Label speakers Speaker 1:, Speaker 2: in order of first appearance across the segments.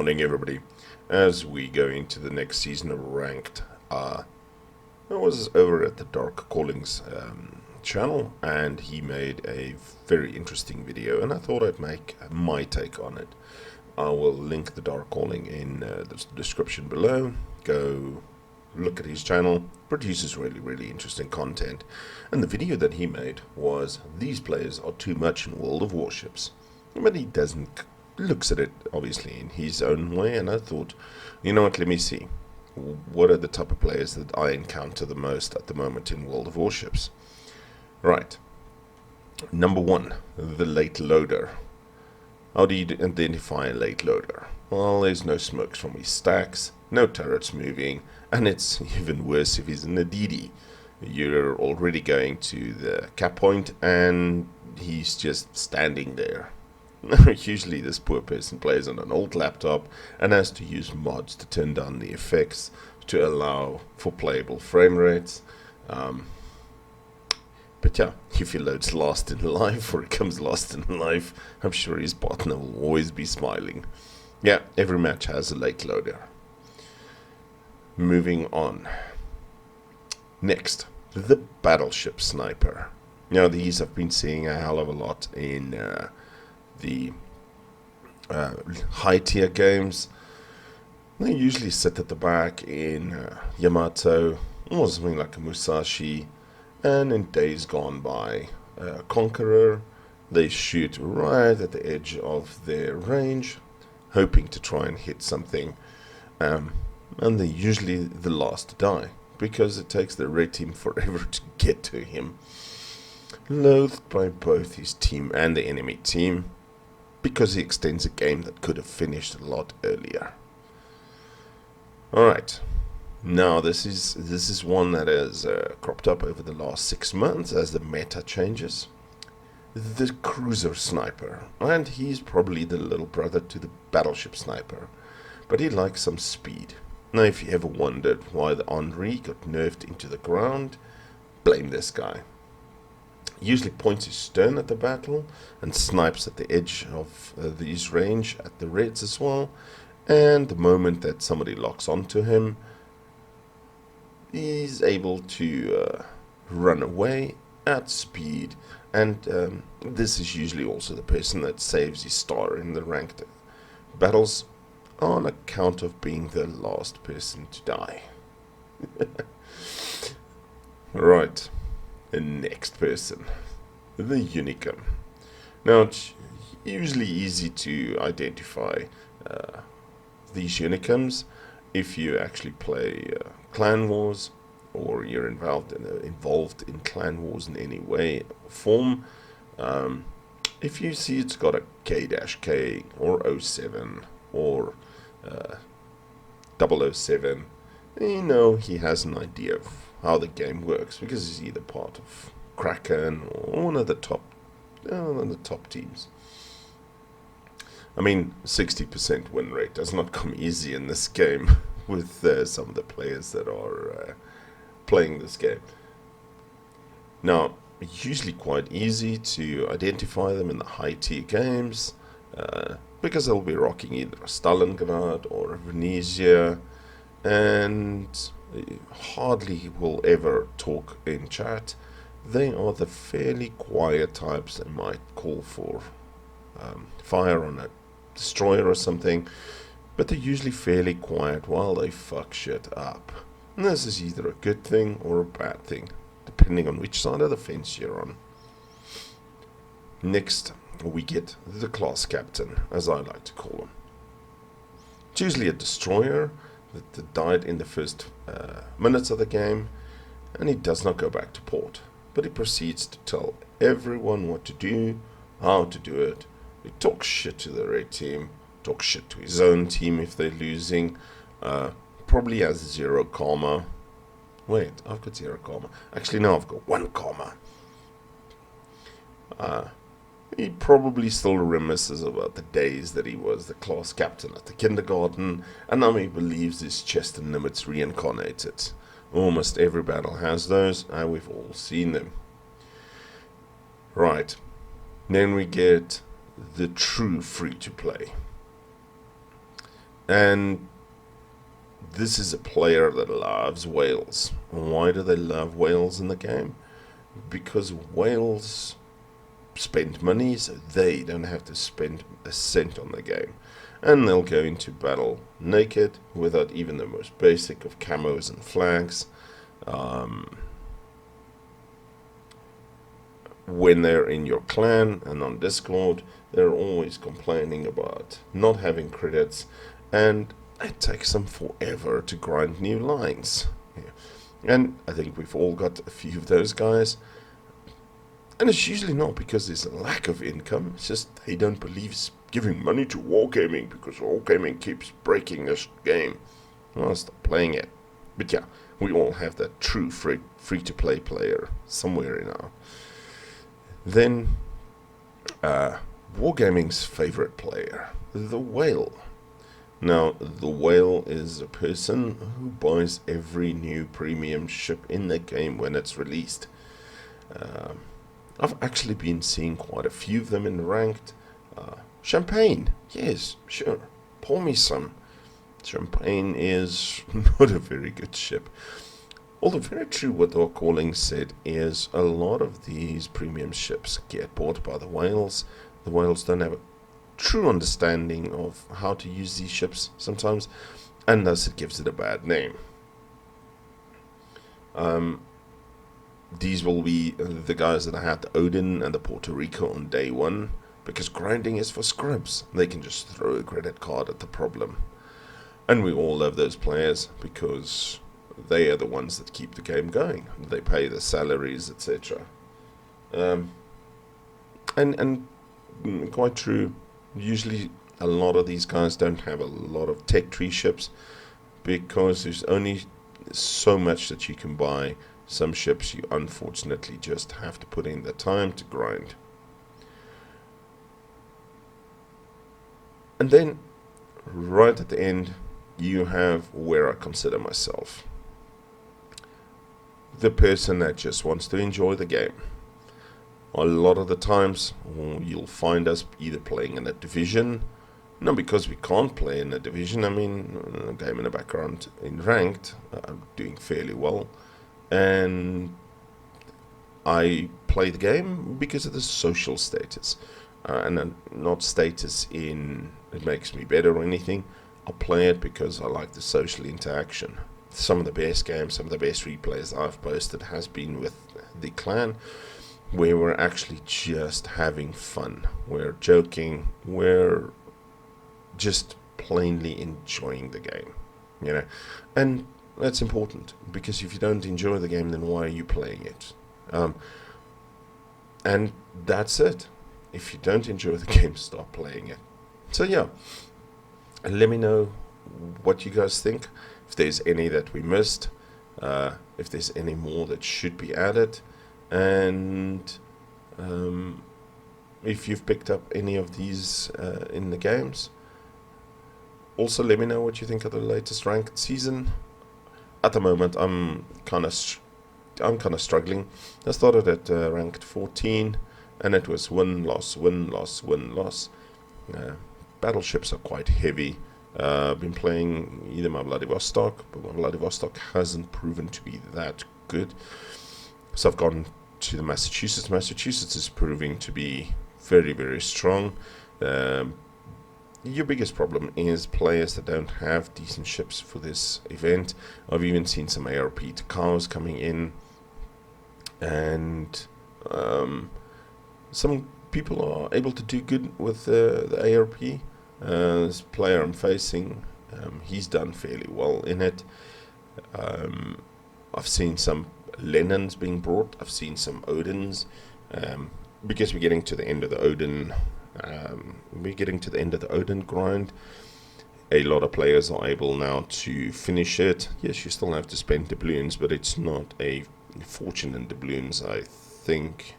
Speaker 1: morning, everybody. As we go into the next season of Ranked, I was over at the Dark Callings channel, and he made a very interesting video, and I thought I'd make my take on it. I will link the Dark Calling in the description below. Go look at his channel. Produces really interesting content, and the video that he made was these players are too much in World of Warships, but he doesn't looks at it obviously in his own way. And I thought, you know what, let me see what are the type of players that I encounter the most at the moment in World of Warships. Right, number one, the late loader. How do you identify a late loader? Well, there's no smokes from his stacks, no turrets moving, and it's even worse if he's in a DD. You're already going to the cap point and he's just standing there. Usually this poor person plays on an old laptop and has to use mods to turn down the effects to allow for playable frame rates. But yeah, if he loads last in life, or he comes last in life, I'm sure his partner will always be smiling. Yeah, every match has a late loader. Moving on. Next, the Battleship Sniper. Now these I've been seeing a hell of a lot in the high tier games. They usually sit at the back in Yamato or something like a Musashi, and in days gone by, Conqueror, they shoot right at the edge of their range, hoping to try and hit something, and they're usually the last to die, because it takes the red team forever to get to him. Loathed by both his team and the enemy team, because he extends a game that could have finished a lot earlier. Alright, now this is one that has cropped up over the last 6 months as the meta changes. The Cruiser Sniper, and he's probably the little brother to the Battleship Sniper, but he likes some speed. Now if you ever wondered why the Henri got nerfed into the ground, blame this guy. Usually points his stern at the battle and snipes at the edge of his range at the reds as well, and the moment that somebody locks onto him, he's able to run away at speed, and this is usually also the person that saves his star in the ranked battles on account of being the last person to die. Right. The next person, the UNICUM. Now it's usually easy to identify these UNICUMs if you actually play clan wars, or you're involved in clan wars in any way or form. If you see it's got a K-K or 07 or 007, you know he has an idea of how the game works, because he's either part of Kraken or one of the top teams. I mean, 60% win rate does not come easy in this game with some of the players that are playing this game. Now, it's usually quite easy to identify them in the high tier games, because they'll be rocking either a Stalingrad or a Venezia, and hardly will ever talk in chat. They are the fairly quiet types that might call for fire on a destroyer or something, but they're usually fairly quiet while they fuck shit up. And this is either a good thing or a bad thing, depending on which side of the fence you're on. Next, we get the class captain, as I like to call him. It's usually a destroyer that died in the first minutes of the game, and he does not go back to port, but he proceeds to tell everyone what to do, how to do it. He talks shit to the red team, talks shit to his own team if they're losing, probably has 0 karma. Wait, I've got 0 karma. Actually, no, I've got 1 karma. He probably still reminisces about the days that he was the class captain at the kindergarten, and now he believes his chest and limits reincarnated. Almost every battle has those, and we've all seen them. Right, then we get the true free-to-play. And this is a player that loves whales. Why do they love whales in the game? Because whales spend money, so they don't have to spend a cent on the game. And they'll go into battle naked, without even the most basic of camos and flags. When they're in your clan and on Discord, they're always complaining about not having credits, and it takes them forever to grind new lines. Yeah. And I think we've all got a few of those guys. And it's usually not because there's a lack of income, it's just they don't believe giving money to Wargaming because Wargaming keeps breaking this game. Well, I'll stop playing it. But yeah, we all have that true free-to-play player somewhere in our... Then, Wargaming's favorite player, the whale. Now, the whale is a person who buys every new premium ship in the game when it's released. I've actually been seeing quite a few of them in ranked. Champagne, yes, sure, pour me some. Champagne is not a very good ship. Although very true what Dark Calling said is a lot of these premium ships get bought by the whales. The whales don't have a true understanding of how to use these ships sometimes, and thus it gives it a bad name. These will be the guys that had the Odin and the Puerto Rico on day one, because grinding is for scrubs. They can just throw a credit card at the problem. And we all love those players because they are the ones that keep the game going. They pay the salaries, etc. And quite true, usually a lot of these guys don't have a lot of tech tree ships because there's only so much that you can buy. Some ships you unfortunately just have to put in the time to grind. And then right at the end you have where I consider myself. The person that just wants to enjoy the game. A lot of the times you'll find us either playing in a division. Not because we can't play in a division. I mean, a game in the background in ranked, I'm doing fairly well. And I play the game because of the social status. And not status in it makes me better or anything. I play it because I like the social interaction. Some of the best games, some of the best replays I've posted has been with the clan, where we're actually just having fun. We're joking. We're just plainly enjoying the game, you know. And that's important, because if you don't enjoy the game, then why are you playing it? And that's it. If you don't enjoy the game, stop playing it. So yeah, let me know what you guys think. If there's any that we missed, if there's any more that should be added, and if you've picked up any of these in the games. Also, let me know what you think of the latest ranked season. At the moment, I'm kind of struggling. I started at ranked 14, and it was win, loss, win, loss, win, loss. Battleships are quite heavy. I've been playing either my Vladivostok, but my Vladivostok hasn't proven to be that good. So I've gone to the Massachusetts. Massachusetts is proving to be very, very strong. Your biggest problem is players that don't have decent ships for this event. I've even seen some ARP cows coming in, and some people are able to do good with the ARP. This player I'm facing, he's done fairly well in it. I've seen some Lennons being brought. I've seen some Odins, because we're getting to the end of the Odin. We're getting to the end of the Odin grind. A lot of players are able now to finish it. Yes, you still have to spend doubloons, but it's not a fortune in doubloons. I think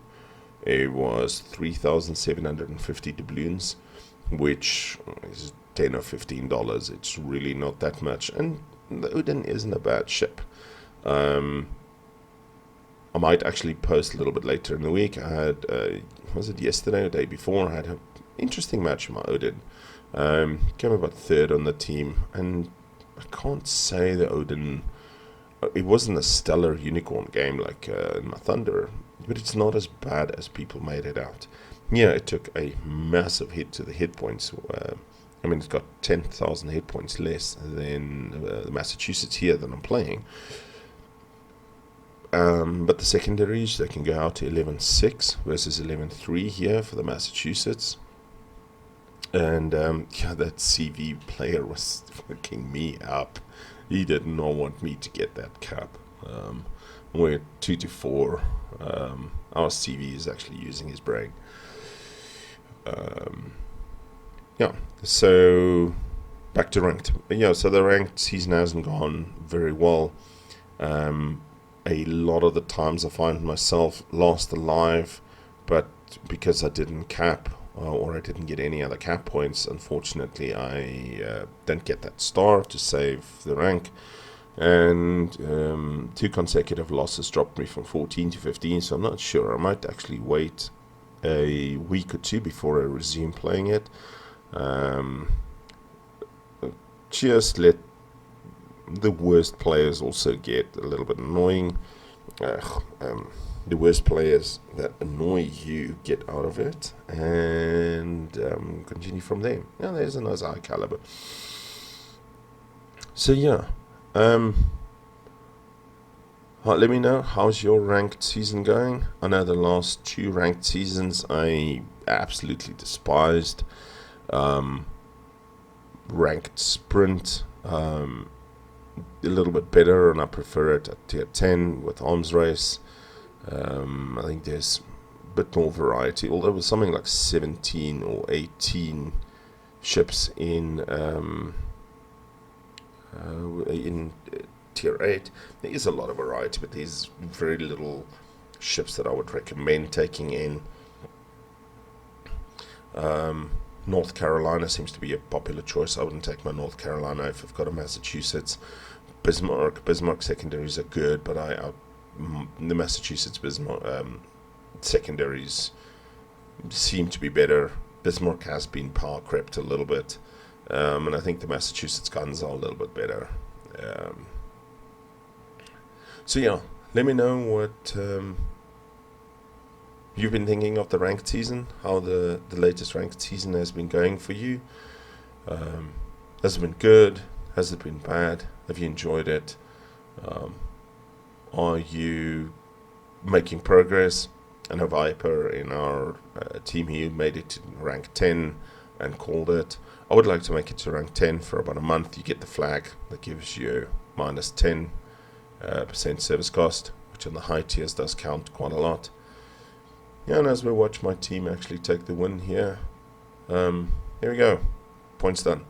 Speaker 1: it was 3,750 doubloons, which is $10 or $15. It's really not that much, and the Odin isn't a bad ship. I might actually post a little bit later in the week. I had, was it yesterday or the day before, I had an interesting match in my Odin. Came about third on the team, and I can't say that Odin. It wasn't a stellar unicorn game like in my Thunder, but it's not as bad as people made it out. Yeah, it took a massive hit to the hit points. I mean, it's got 10,000 hit points less than the Massachusetts here that I'm playing. But the secondaries, they can go out to 11.6 versus 11.3 here for the Massachusetts. And yeah, that CV player was fucking me up. He did not want me to get that cap. We're 2 to 4. Our CV is actually using his brain. Yeah, so back to ranked. Yeah, so the ranked season hasn't gone very well. A lot of the times I find myself last alive, but because I didn't cap or I didn't get any other cap points, unfortunately I didn't get that star to save the rank. And 2 consecutive losses dropped me from 14 to 15, so I'm not sure. I might actually wait a week or two before I resume playing it. Just let the worst players also get a little bit annoying. The worst players that annoy you get out of it, and continue from there. Yeah, there's a nice high caliber. So yeah, let me know how's your ranked season going. I know the last 2 ranked seasons I absolutely despised. Ranked sprint, a little bit better, and I prefer it at tier 10 with arms race. I think there's a bit more variety, although with something like 17 or 18 ships in tier 8, there is a lot of variety, but there's very little ships that I would recommend taking in. North Carolina seems to be a popular choice. I wouldn't take my North Carolina if I've got a Massachusetts. Bismarck secondaries are good, but the Massachusetts Bismarck secondaries seem to be better. Bismarck has been power crept a little bit, and I think the Massachusetts guns are a little bit better. So yeah, let me know what you've been thinking of the ranked season, how the latest ranked season has been going for you. Has it been good? Has it been bad? Have you enjoyed it? Are you making progress? I know Viper in our team here made it to rank 10 and called it. I would like to make it to rank 10 for about a month. You get the flag that gives you minus 10% service cost, which on the high tiers does count quite a lot. Yeah, and as we watch my team actually take the win here, here we go, points done.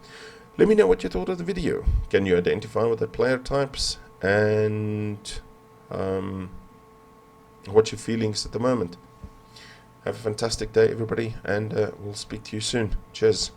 Speaker 1: Let me know what you thought of the video. Can you identify with the player types, and what's your feelings at the moment? Have a fantastic day, everybody, and we'll speak to you soon. Cheers.